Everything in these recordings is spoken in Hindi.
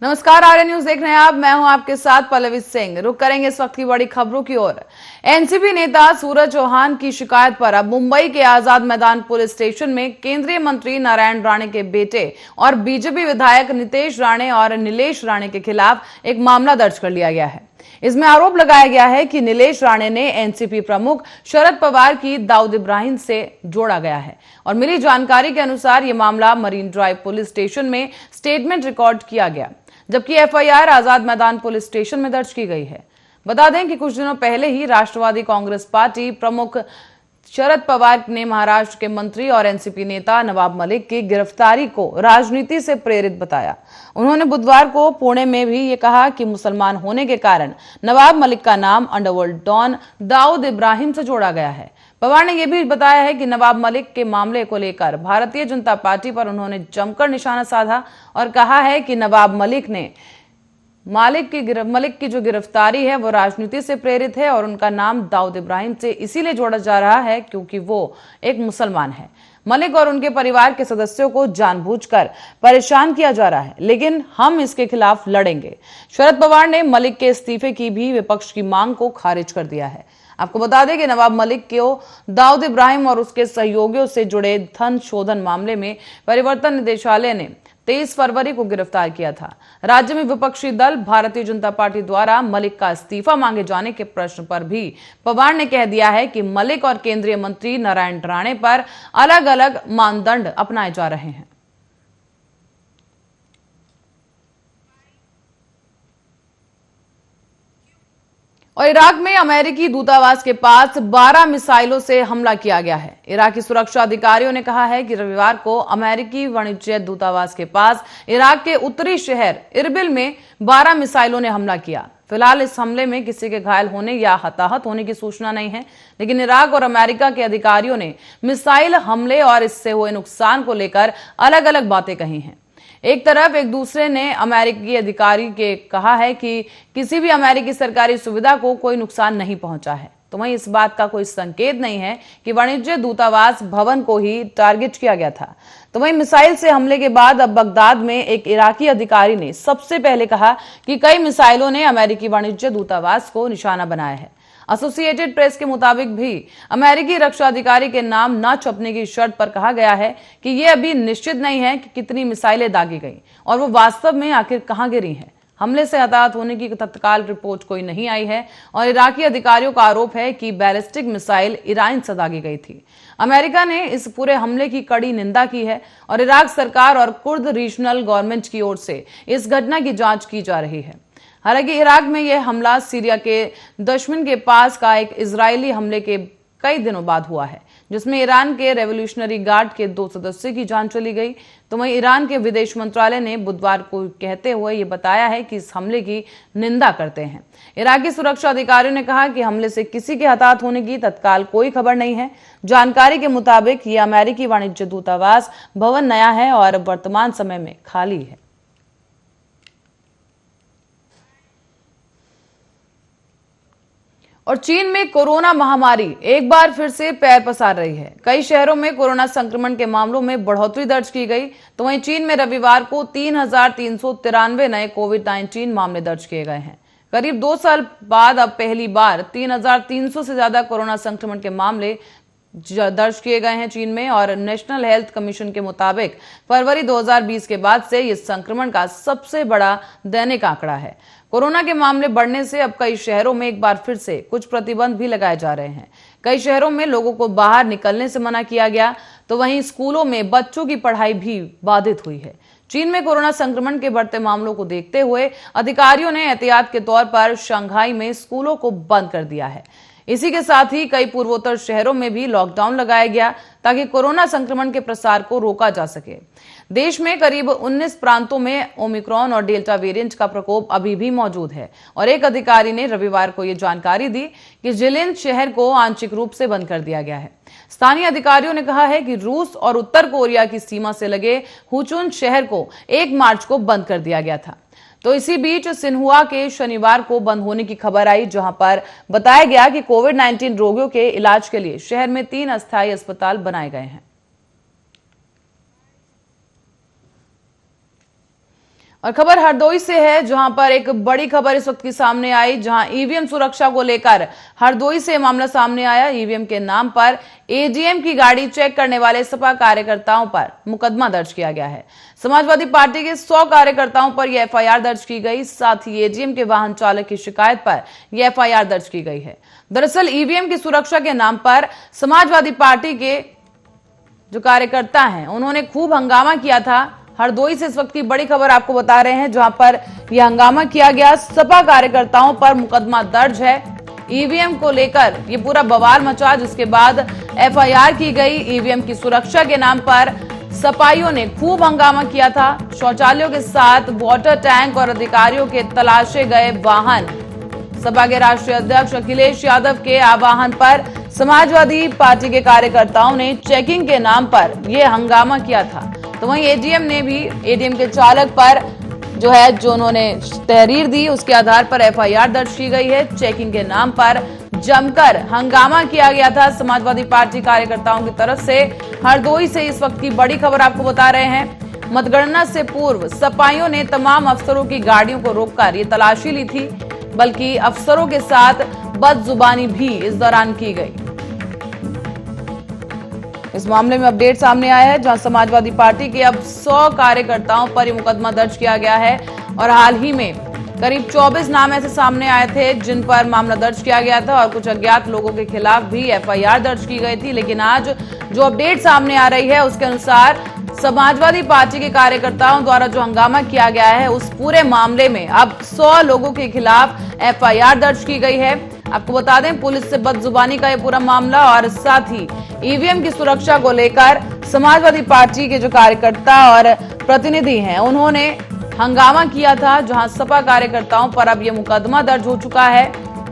नमस्कार, आर्य न्यूज देख रहे हैं आप। मैं हूं आपके साथ पल्लवी सिंह। रुक करेंगे इस वक्त की बड़ी खबरों की ओर। एनसीपी नेता सूरज चौहान की शिकायत पर अब मुंबई के आजाद मैदान पुलिस स्टेशन में केंद्रीय मंत्री नारायण राणे के बेटे और बीजेपी विधायक नितेश राणे और नीलेश राणे के खिलाफ एक मामला दर्ज कर लिया गया है। इसमें आरोप लगाया गया है कि नीलेश राणे ने एनसीपी प्रमुख शरद पवार की दाऊद इब्राहिम से जोड़ा गया है और मिली जानकारी के अनुसार यह मामला मरीन ड्राइव पुलिस स्टेशन में स्टेटमेंट रिकॉर्ड किया गया, जबकि FIR Azad Maidan police station में दर्ज की गई है। बता दें कि कुछ दिनों पहले ही राष्ट्रवादी कांग्रेस पार्टी प्रमुख शरद पवार ने महाराष्ट्र के मंत्री और एनसीपी नेता नवाब मलिक की गिरफ्तारी को राजनीति से प्रेरित बताया। उन्होंने बुधवार को पुणे में भी ये कहा कि मुसलमान होने के कारण नवाब मलिक का नाम अंडरवर्ल्ड डॉन दाऊद इब्राहिम से जोड़ा गया है। पवार ने यह भी बताया है कि नवाब मलिक के मामले को लेकर भारतीय जनता पार्टी पर उन्होंने जमकर निशाना साधा और कहा है कि नवाब मलिक की जो गिरफ्तारी है वो राजनीति से प्रेरित है और उनका नाम दाऊद इब्राहिम से इसीलिए जोड़ा जा रहा है क्योंकि वो एक मुसलमान है। मलिक और उनके परिवार के सदस्यों को जानबूझकर परेशान किया जा रहा है, लेकिन हम इसके खिलाफ लड़ेंगे। शरद पवार ने मलिक के इस्तीफे की भी विपक्ष की मांग को खारिज कर दिया है। आपको बता दें कि नवाब मलिक को दाऊद इब्राहिम और उसके सहयोगियों से जुड़े धन शोधन मामले में परिवर्तन निदेशालय ने 23 फरवरी को गिरफ्तार किया था। राज्य में विपक्षी दल भारतीय जनता पार्टी द्वारा मलिक का इस्तीफा मांगे जाने के प्रश्न पर भी पवार ने कह दिया है कि मलिक और केंद्रीय मंत्री नारायण राणे पर अलग अलग मानदंड अपनाए जा रहे हैं। और इराक में अमेरिकी दूतावास के पास 12 मिसाइलों से हमला किया गया है। इराकी सुरक्षा अधिकारियों ने कहा है कि रविवार को अमेरिकी वाणिज्य दूतावास के पास इराक के उत्तरी शहर इरबिल में 12 मिसाइलों ने हमला किया। फिलहाल इस हमले में किसी के घायल होने या हताहत होने की सूचना नहीं है, लेकिन इराक और अमेरिका के अधिकारियों ने मिसाइल हमले और इससे हुए नुकसान को लेकर अलग अलग बातें कही हैं। एक तरफ एक दूसरे ने अमेरिकी अधिकारी के कहा है कि किसी भी अमेरिकी सरकारी सुविधा को कोई नुकसान नहीं पहुंचा है, तो वहीं इस बात का कोई संकेत नहीं है कि वाणिज्य दूतावास भवन को ही टारगेट किया गया था। तो वहीं मिसाइल से हमले के बाद अब बगदाद में एक इराकी अधिकारी ने सबसे पहले कहा कि कई मिसाइलों ने अमेरिकी वाणिज्य दूतावास को निशाना बनाया है। एसोसिएटेड प्रेस के मुताबिक भी अमेरिकी रक्षा अधिकारी के नाम न छपने की शर्त पर कहा गया है कि यह अभी निश्चित नहीं है कि कितनी मिसाइलें दागी गई और वो वास्तव में आखिर कहां गिरी हैं। हमले से हताहत होने की तत्काल रिपोर्ट कोई नहीं आई है और इराकी अधिकारियों का आरोप है कि बैलिस्टिक मिसाइल ईरान से दागी गई थी। अमेरिका ने इस पूरे हमले की कड़ी निंदा की है और इराक सरकार और कुर्द रीजनल गवर्नमेंट की ओर से इस घटना की जांच की जा रही है। हालांकि इराक में यह हमला सीरिया के दशमन के पास का एक इजरायली हमले के कई दिनों बाद हुआ है, जिसमें ईरान के रेवोल्यूशनरी गार्ड के 2 सदस्यों की जान चली गई। तो वहीं ईरान के विदेश मंत्रालय ने बुधवार को कहते हुए यह बताया है कि इस हमले की निंदा करते हैं। इराकी सुरक्षा अधिकारियों ने कहा कि हमले से किसी के हताहत होने की तत्काल कोई खबर नहीं है। जानकारी के मुताबिक यह अमेरिकी वाणिज्य दूतावास भवन नया है और वर्तमान समय में खाली है। और चीन में कोरोना महामारी एक बार फिर से पैर पसार रही है। कई शहरों में कोरोना संक्रमण के मामलों में बढ़ोतरी दर्ज की गई। तो वहीं चीन में रविवार को 3,393 नए कोविड-19 मामले दर्ज किए गए हैं। करीब 2 साल बाद अब पहली बार 3,300 से ज्यादा कोरोना संक्रमण के मामले दर्ज किए गए हैं चीन में। और नेशनल हेल्थ कमीशन के मुताबिक फरवरी 2020 के बाद से इस संक्रमण का सबसे बड़ा दैनिक आंकड़ा है। कोरोना के मामले बढ़ने से अब कई शहरों में एक बार फिर से कुछ प्रतिबंध भी लगाए जा रहे हैं। कई शहरों में लोगों को बाहर निकलने से मना किया गया, तो वहीं स्कूलों में बच्चों की पढ़ाई भी बाधित हुई है। चीन में कोरोना संक्रमण के बढ़ते मामलों को देखते हुए अधिकारियों ने एहतियात के तौर पर शंघाई में स्कूलों को बंद कर दिया है। इसी के साथ ही कई पूर्वोत्तर शहरों में भी लॉकडाउन लगाया गया ताकि कोरोना संक्रमण के प्रसार को रोका जा सके। देश में करीब 19 प्रांतों में ओमिक्रॉन और डेल्टा वेरिएंट का प्रकोप अभी भी मौजूद है और एक अधिकारी ने रविवार को यह जानकारी दी कि जिलिन शहर को आंशिक रूप से बंद कर दिया गया है। स्थानीय अधिकारियों ने कहा है कि रूस और उत्तर कोरिया की सीमा से लगे हुचुन शहर को 1 मार्च को बंद कर दिया गया था। तो इसी बीच सिन्हुआ के शनिवार को बंद होने की खबर आई, जहां पर बताया गया कि कोविड-19 रोगियों के इलाज के लिए शहर में 3 अस्थायी अस्पताल बनाए गए हैं। और खबर हरदोई से है, जहां पर एक बड़ी खबर इस वक्त की सामने आई, जहां ईवीएम सुरक्षा को लेकर हरदोई से मामला सामने आया। ईवीएम के नाम पर एजीएम की गाड़ी चेक करने वाले सपा कार्यकर्ताओं पर मुकदमा दर्ज किया गया है। समाजवादी पार्टी के 100 कार्यकर्ताओं पर यह एफआईआर दर्ज की गई। साथ ही एजीएम के वाहन चालक की शिकायत पर यह एफआईआर दर्ज की गई है। दरअसल ईवीएम की सुरक्षा के नाम पर समाजवादी पार्टी के जो कार्यकर्ता हैं, उन्होंने खूब हंगामा किया था। हरदोई से इस वक्त की बड़ी खबर आपको बता रहे हैं, जहां पर यह हंगामा किया गया। सपा कार्यकर्ताओं पर मुकदमा दर्ज है। ईवीएम को लेकर ये पूरा बवाल मचा, जिसके बाद एफआईआर की गई। ईवीएम की सुरक्षा के नाम पर सपाइयों ने खूब हंगामा किया था। शौचालयों के साथ वाटर टैंक और अधिकारियों के तलाशे गए वाहन। सपा के राष्ट्रीय अध्यक्ष अखिलेश यादव के आह्वान पर समाजवादी पार्टी के कार्यकर्ताओं ने चेकिंग के नाम पर यह हंगामा किया था। तो वहीं एजीएम ने भी एटीएम के चालक पर जो उन्होंने तहरीर दी, उसके आधार पर एफआईआर दर्ज की गई है। चेकिंग के नाम पर जमकर हंगामा किया गया था समाजवादी पार्टी कार्यकर्ताओं की तरफ से। हरदोई से इस वक्त की बड़ी खबर आपको बता रहे हैं। मतगणना से पूर्व सपाइयों ने तमाम अफसरों की गाड़ियों को रोककर ये तलाशी ली थी, बल्कि अफसरों के साथ बदजुबानी भी इस दौरान की गई। इस मामले में अपडेट सामने आया है, जहां समाजवादी पार्टी के अब 100 कार्यकर्ताओं पर यह मुकदमा दर्ज किया गया है। और हाल ही में करीब 24 नाम ऐसे सामने आए थे जिन पर मामला दर्ज किया गया था और कुछ अज्ञात लोगों के खिलाफ भी एफआईआर दर्ज की गई थी। लेकिन आज जो अपडेट सामने आ रही है, उसके अनुसार समाजवादी पार्टी के कार्यकर्ताओं द्वारा जो हंगामा किया गया है, उस पूरे मामले में अब 100 लोगों के खिलाफ एफआईआर दर्ज की गई है। आपको बता दें, पुलिस से बदजुबानी का यह पूरा मामला और साथ ही ईवीएम की सुरक्षा को लेकर समाजवादी पार्टी के जो कार्यकर्ता और प्रतिनिधि हैं, उन्होंने हंगामा किया था। जहां सपा कार्यकर्ताओं पर अब यह मुकदमा दर्ज हो चुका है।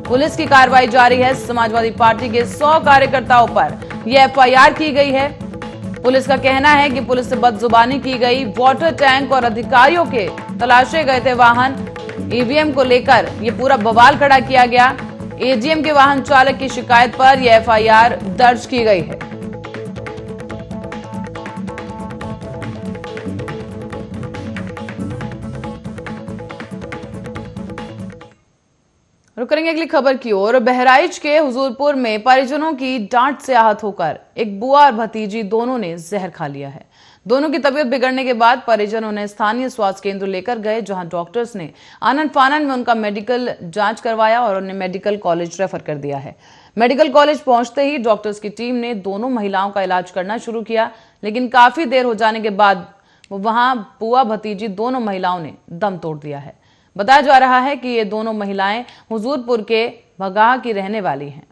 पुलिस की कार्रवाई जारी है। समाजवादी पार्टी के 100 कार्यकर्ताओं पर यह एफआईआर की गई है। पुलिस का कहना है कि पुलिस से बदजुबानी की गई। वाटर टैंक और अधिकारियों के तलाशे गए थे वाहन। ईवीएम को लेकर यह पूरा बवाल खड़ा किया गया। एजीएम के वाहन चालक की शिकायत पर यह एफआईआर दर्ज की गई है। रुक करेंगे अगली खबर की ओर। बहराइच के हुजूरपुर में परिजनों की डांट से आहत होकर एक बुआ और भतीजी दोनों ने जहर खा लिया है। दोनों की तबीयत बिगड़ने के बाद परिजन उन्हें स्थानीय स्वास्थ्य केंद्र लेकर गए, जहां डॉक्टर्स ने आनन फानन में उनका मेडिकल जांच करवाया और उन्हें मेडिकल कॉलेज रेफर कर दिया है। मेडिकल कॉलेज पहुंचते ही डॉक्टर्स की टीम ने दोनों महिलाओं का इलाज करना शुरू किया, लेकिन काफी देर हो जाने के बाद वहां बुआ भतीजी दोनों महिलाओं ने दम तोड़ दिया है। बताया जा रहा है कि ये दोनों महिलाएं हुजूरपुर के भगाह की रहने वाली हैं।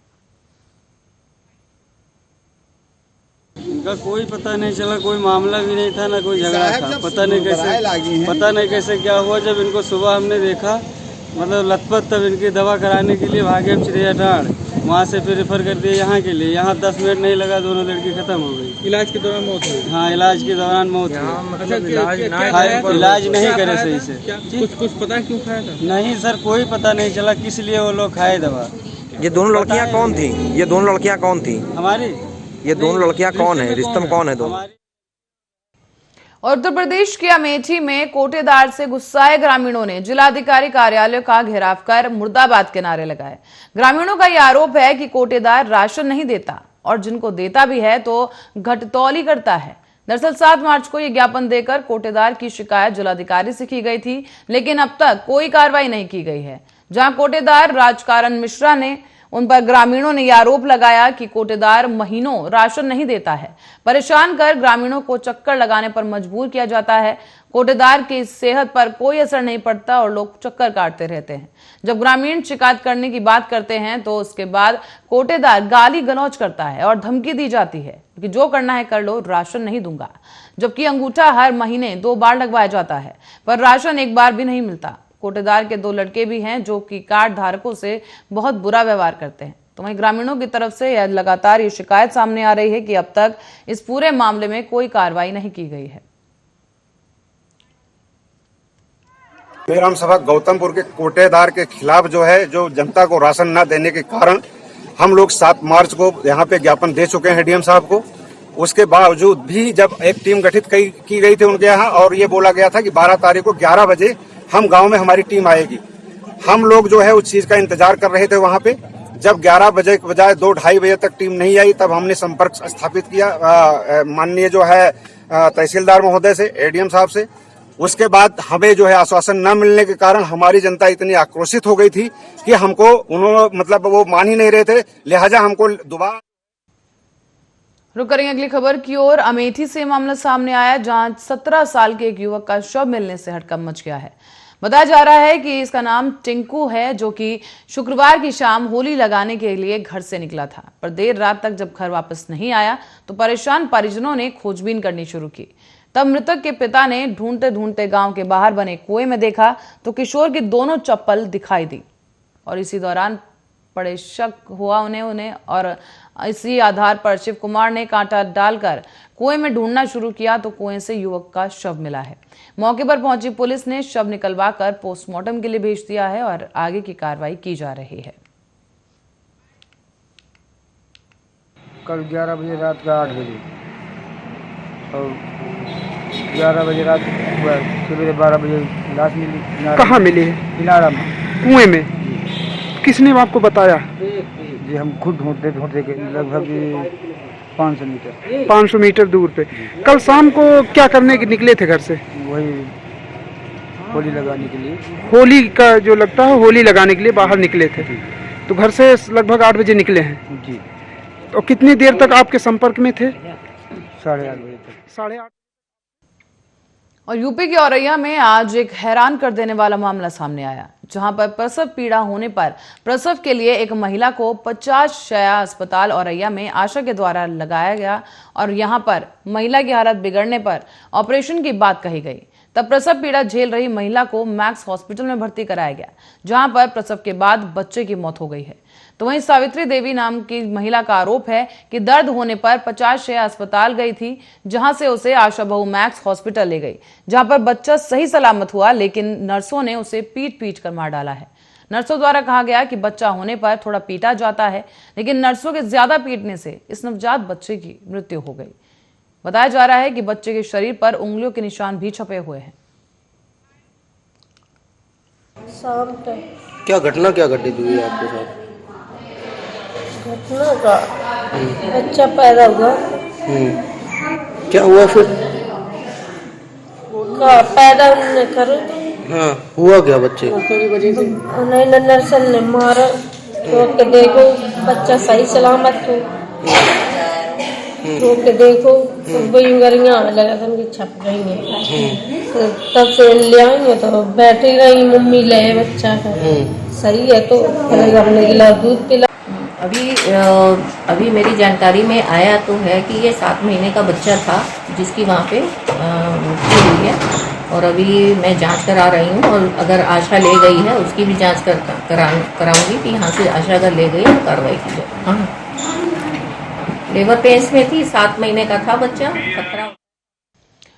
इनका कोई पता नहीं चला, कोई मामला भी नहीं था, ना कोई झगड़ा था। पता नहीं कैसे क्या हुआ। जब इनको सुबह हमने देखा, मतलब लथपथ, तब इनकी दवा कराने के लिए भागे हम चिड़ियाटाड़। वहाँ से फिर रेफर कर दिए यहाँ के लिए। यहाँ 10 मिनट नहीं लगा, दोनों लड़की खत्म हो गई। इलाज के दौरान मौत हुई? हाँ, इलाज के दौरान मौत हुई। इलाज नहीं करे सही से। कुछ पता क्यों खाया था? नहीं सर, कोई पता नहीं चला किस लिए वो लोग खाए दवा। ये दोनों लड़कियाँ कौन थी? ये दोनों लड़कियाँ कौन थी? हमारी ये दोनों लड़कियां कौन है? रिश्ते में कौन है दोनों? और उत्तर प्रदेश के अमेठी में कोटेदार से गुस्साए ग्रामीणों ने जिलाधिकारी कार्यालय का घेराव कर मुर्दाबाद के नारे लगाए। ग्रामीणों का यह आरोप है कि कोटेदार राशन नहीं देता और जिनको देता भी है तो घटतौली करता है। दरअसल 7 मार्च को यह ज्ञापन देकर कोटेदार की शिकायत जिलाधिकारी से की गई थी, लेकिन अब तक कोई कार्रवाई नहीं की गई है। जहां कोटेदार राजकारण मिश्रा ने उन पर ग्रामीणों ने यह आरोप लगाया कि कोटेदार महीनों राशन नहीं देता है। परेशान कर ग्रामीणों को चक्कर लगाने पर मजबूर किया जाता है। कोटेदार की सेहत पर कोई असर नहीं पड़ता और लोग चक्कर काटते रहते हैं। जब ग्रामीण शिकायत करने की बात करते हैं तो उसके बाद कोटेदार गाली गलौज करता है और धमकी दी जाती है कि जो करना है कर लो, राशन नहीं दूंगा। जबकि अंगूठा हर महीने 2 बार लगवाया जाता है, पर राशन एक बार भी नहीं मिलता। कोटेदार के 2 लड़के भी हैं जो कि कार्ड धारकों से बहुत बुरा व्यवहार करते हैं। तो वहीं ग्रामीणों की तरफ से लगातार ये शिकायत सामने आ रही है कि अब तक इस पूरे मामले में कोई कार्रवाई नहीं की गई है। ग्राम सभा गौतमपुर के कोटेदार के खिलाफ जो जनता को राशन न देने के कारण हम लोग 7 मार्च को यहाँ पे ज्ञापन दे चुके हैं डीएम साहब को। उसके बावजूद भी जब एक टीम गठित की गई थी उनके यहाँ और ये बोला गया था कि 12 तारीख को 11 बजे हम गांव में हमारी टीम आएगी। हम लोग जो है उस चीज का इंतजार कर रहे थे वहां पे। जब 11 बजे के बजाय 2-2:30 बजे तक टीम नहीं आई, तब हमने संपर्क स्थापित किया माननीय जो है तहसीलदार महोदय से, एडीएम साहब से। उसके बाद हमें जो है आश्वासन न मिलने के कारण हमारी जनता इतनी आक्रोशित हो गई थी कि हमको उन्होंने मतलब वो मान ही नहीं रहे थे, लिहाजा हमको दोबारा। रुक करेंगे अगली खबर की ओर। अमेठी से मामला सामने आया जहां 17 साल के एक युवक का शव मिलने से हड़कंप मच गया है। बताया जा रहा है कि इसका नाम टिंकू है, जो कि शुक्रवार की शाम होली लगाने के लिए घर से निकला था, पर देर रात तक जब घर वापस नहीं आया तो परेशान परिजनों ने खोजबीन करनी शुरू की। तब मृतक के पिता ने ढूंढते ढूंढते गांव के बाहर बने कुएं में देखा तो किशोर की दोनों चप्पल दिखाई दी और इसी दौरान बड़े शक हुआ उन्हें और इसी आधार पर शिव कुमार ने कांटा डालकर कुएं में ढूंढना शुरू किया तो कुएं से युवक का शव मिला है। मौके पर पहुंची पुलिस ने शव निकलवाकर पोस्टमार्टम के लिए भेज दिया है और आगे की कार्रवाई की जा रही है। कल 11 बजे रात का 8 बजे और 11 बजे रात सवेरे 12 बजे लाश मिली। कहाँ मिली है? किनारा में, कुएं में। किसने आपको बताया? जी हम खुद ढूंढते ढूंढते लगभग 500 मीटर दूर पे। कल शाम को क्या करने के निकले थे घर से? वही होली लगाने के लिए। होली का जो लगता है, होली लगाने के लिए बाहर निकले थे, तो घर से लगभग 8 बजे निकले हैं जी। तो कितनी देर तक आपके संपर्क में थे? 8:30 बजे तक। 8:30। और यूपी के औरैया में आज एक हैरान कर देने वाला मामला सामने आया, जहां पर प्रसव पीड़ा होने पर प्रसव के लिए एक महिला को 50 शैय्या अस्पताल औरैया में आशा के द्वारा लगाया गया और यहां पर महिला की हालत बिगड़ने पर ऑपरेशन की बात कही गई। तब प्रसव पीड़ा झेल रही महिला को मैक्स हॉस्पिटल में भर्ती कराया गया, जहां पर प्रसव के बाद बच्चे की मौत हो गई है। तो वहीं सावित्री देवी नाम की महिला का आरोप है कि दर्द होने पर 50 शैय्या अस्पताल गई थी, जहां से उसे आशा बहु मैक्स हॉस्पिटल ले गई, जहां पर बच्चा सही सलामत हुआ, लेकिन नर्सों ने उसे पीट कर मार डाला है। नर्सों द्वारा कहा गया कि बच्चा होने पर थोड़ा पीटा जाता है, लेकिन नर्सों के ज्यादा पीटने से इस नवजात बच्चे की मृत्यु हो गई। बताया जा रहा है कि बच्चे के शरीर पर उंगलियों के निशान भी छपे हुए हैं। शाम तक क्या घटित हुई है आपके साथ? घटना का बच्चा पैदा हुआ। क्या हुआ फिर? का पैदा उन्होंने करो। हाँ, हुआ क्या बच्चे? उन्हें नर्सन ने मारा तो के देखो बच्चा सही सलामत हो, तो के देखो तो वही गरियाँ लगा था उनकी छप रही है। तो तब से ले आएंगे तो बैठी रही, मम्मी ले बच्चा का सही है तो हमने गिला दूध पिला। अभी मेरी जानकारी में आया तो है कि ये 7 महीने का बच्चा था जिसकी वहाँ पे मृत्यु हुई है और अभी मैं जांच करा रही हूँ और अगर आशा ले गई है उसकी भी जांच कराऊंगी कि यहाँ से आशा अगर ले गई तो कार्रवाई की जाए। हाँ, लेबर पेंस में थी, 7 महीने का था बच्चा। 17।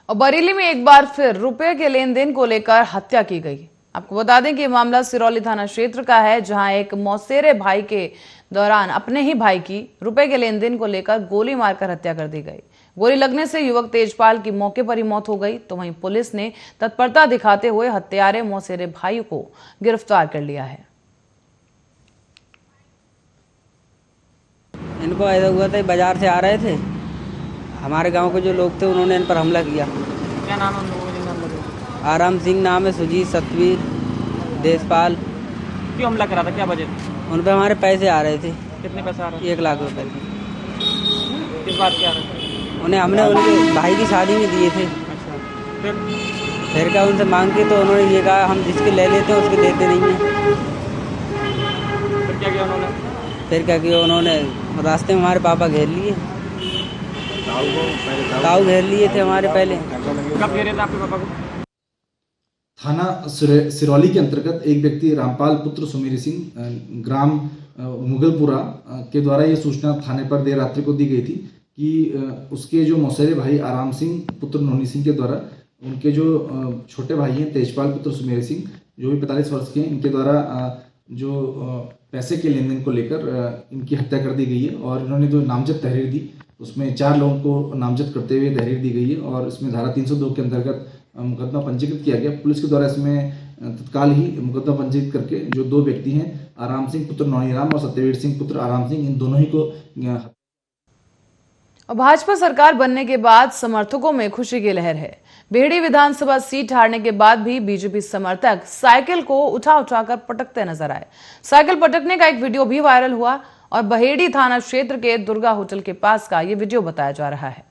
और बरेली में एक बार फिर रुपए के लेन देन को लेकर हत्या की गई। आपको बता दें कि ये मामला सिरौली थाना क्षेत्र का है, जहां एक मौसेरे भाई के दौरान अपने ही भाई की रुपए के लेन देन को लेकर गोली मारकर हत्या कर दी गई। गोली लगने से युवक तेजपाल की मौके पर ही मौत हो गई। तो वहीं पुलिस ने तत्परता दिखाते हुए हत्यारे मौसेरे भाई को गिरफ्तार कर लिया है। इनको ऐसा हुआ था, बाजार से आ रहे थे, हमारे गांव के जो लोग थे उन्होंने इन पर हमला किया। क्या नाम है उन लोगों का? आराम सिंह नाम है, सुजीत, सतवीर, देशपाल। क्यों हमला करा था, क्या वजह थी? उन पर हमारे पैसे आ रहे थे। कितने पैसे आ रहे थे? 1 लाख रुपए थे। किस बात के आ रहे थे? उन्हें हमने उनके भाई की शादी में दिए थे। अच्छा, फिर क्या उनसे मांग के तो उन्होंने ये कहा हम जिसके ले लेते हैं उसके देते नहीं हैं। फिर क्या किया उन्होंने? फिर क्या किया उन्होंने, रास्ते में हमारे पापा घेर लिए, ताऊ घेर लिए थे हमारे पहले। कब घेरे थे आपके पापा को? थाना सिरौली के अंतर्गत एक व्यक्ति रामपाल पुत्र सुमेर सिंह ग्राम मुगलपुरा के द्वारा ये सूचना थाने पर देर रात्रि को दी गई थी कि उसके जो मौसेरे भाई आराम सिंह पुत्र नोनी सिंह के द्वारा उनके जो छोटे भाई हैं तेजपाल पुत्र सुमेर सिंह जो भी 45 वर्ष के हैं, इनके द्वारा जो पैसे के लेन देन को लेकर इनकी हत्या कर दी गई है और इन्होंने जो नामजद तहरीर दी उसमें 4 लोगों को नामजद करते हुए तहरीर दी गई है और इसमें धारा 302 के अंतर्गत मुकदमा पंजीकृत किया गया। पुलिस के द्वारा इसमें तत्काल ही मुकदमा पंजीकृत करके जो 2 व्यक्ति हैं, आराम सिंह पुत्र नौनीराम और सत्यवीर सिंह पुत्र आराम सिंह, इन दोनों ही को। और भाजपा सरकार बनने के बाद समर्थकों में खुशी की लहर है। बेहड़ी विधानसभा सीट हारने के बाद भी बीजेपी समर्थक साइकिल को उठा उठाकर पटकते नजर आए। साइकिल पटकने का एक वीडियो भी वायरल हुआ और बहेड़ी थाना क्षेत्र के दुर्गा होटल के पास का ये वीडियो बताया जा रहा है।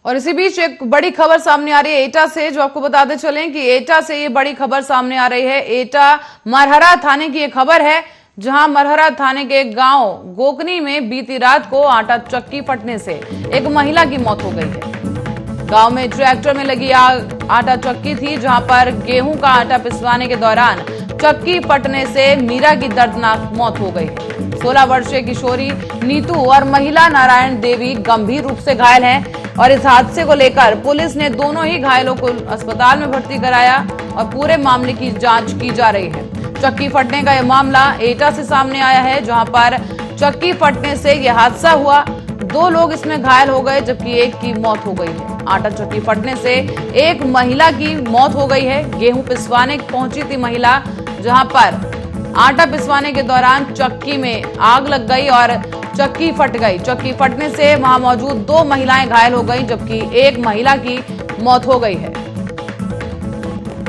और इसी बीच एक बड़ी खबर सामने आ रही है एटा से, जो आपको बताते चलें कि एटा से ये बड़ी खबर सामने आ रही है। एटा मरहरा थाने की एक खबर है, जहां मरहरा थाने के गांव गोकनी में बीती रात को आटा चक्की फटने से एक महिला की मौत हो गई है। गांव में ट्रैक्टर में लगी आग आटा चक्की थी, जहां पर गेहूं का आटा पिसवाने के दौरान चक्की फटने से मीरा की दर्दनाक मौत हो गई है। 16 वर्षीय किशोरी नीतू और महिला नारायण देवी गंभीर रूप से घायल हैं और इस हादसे को लेकर पुलिस ने दोनों ही घायलों को अस्पताल में भर्ती कराया और पूरे मामले की जांच की जा रही है। चक्की फटने का यह मामला एटा से सामने आया है, जहां पर चक्की फटने से यह हादसा हुआ। 2 लोग इसमें घायल हो गए, जबकि एक की मौत हो गई है। आटा चक्की फटने से एक महिला की मौत हो गई है। गेहूं पिसवाने पहुंची थी महिला, जहां पर आटा पिसवाने के दौरान चक्की में आग लग गई और चक्की फट गई। चक्की फटने से वहां मौजूद 2 महिलाएं घायल हो गईं, जबकि एक महिला की मौत हो गई है।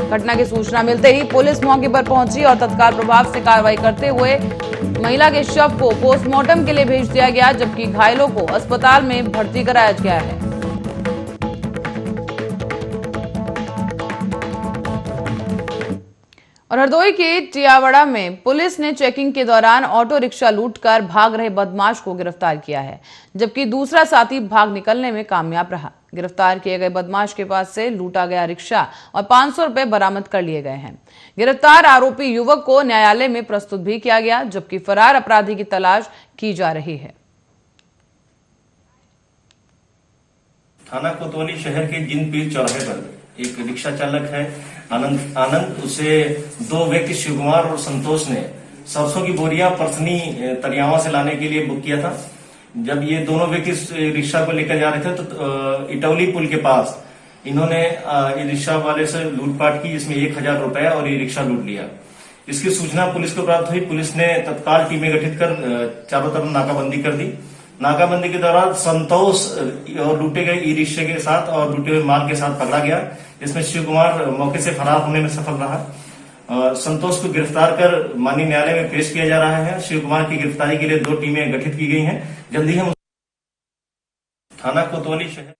घटना की सूचना मिलते ही पुलिस मौके पर पहुंची और तत्काल प्रभाव से कार्रवाई करते हुए महिला के शव को पोस्टमार्टम के लिए भेज दिया गया, जबकि घायलों को अस्पताल में भर्ती कराया गया है। और हरदोई के टियावाड़ा में पुलिस ने चेकिंग के दौरान ऑटो रिक्शा लूटकर भाग रहे बदमाश को गिरफ्तार किया है, जबकि दूसरा साथी भाग निकलने में कामयाब रहा। गिरफ्तार किए गए बदमाश के पास से लूटा गया रिक्शा और 500 रुपए बरामद कर लिए गए हैं। गिरफ्तार आरोपी युवक को न्यायालय में प्रस्तुत भी किया गया, जबकि फरार अपराधी की तलाश की जा रही है। थाना कोतवाली शहर के जिनपीर चौराहे पर एक रिक्शा चालक है आनंद, उसे 2 व्यक्ति शिव कुमार और संतोष ने सरसों की बोरियां परसनी तरियावा से लाने के लिए बुक किया था। जब ये दोनों व्यक्ति रिक्शा को लेकर जा रहे थे तो इटौली पुल के पास इन्होंने रिक्शा वाले से लूटपाट की, जिसमें 1000 रुपए और ये रिक्शा लूट लिया। इसकी सूचना पुलिस को प्राप्त हुई। पुलिस ने तत्काल टीमें गठित कर चारों तरफ नाकाबंदी कर दी। नाकाबंदी के दौरान संतोष और लूटे गए ई रिक्शे के साथ और लूटे हुए माल के साथ पकड़ा गया, जिसमें शिव कुमार मौके से फरार होने में सफल रहा। संतोष को गिरफ्तार कर माननीय न्यायालय में पेश किया जा रहा है। शिव कुमार की गिरफ्तारी के लिए 2 टीमें गठित की गई हैं। जल्दी हम थाना कोतवाली शहर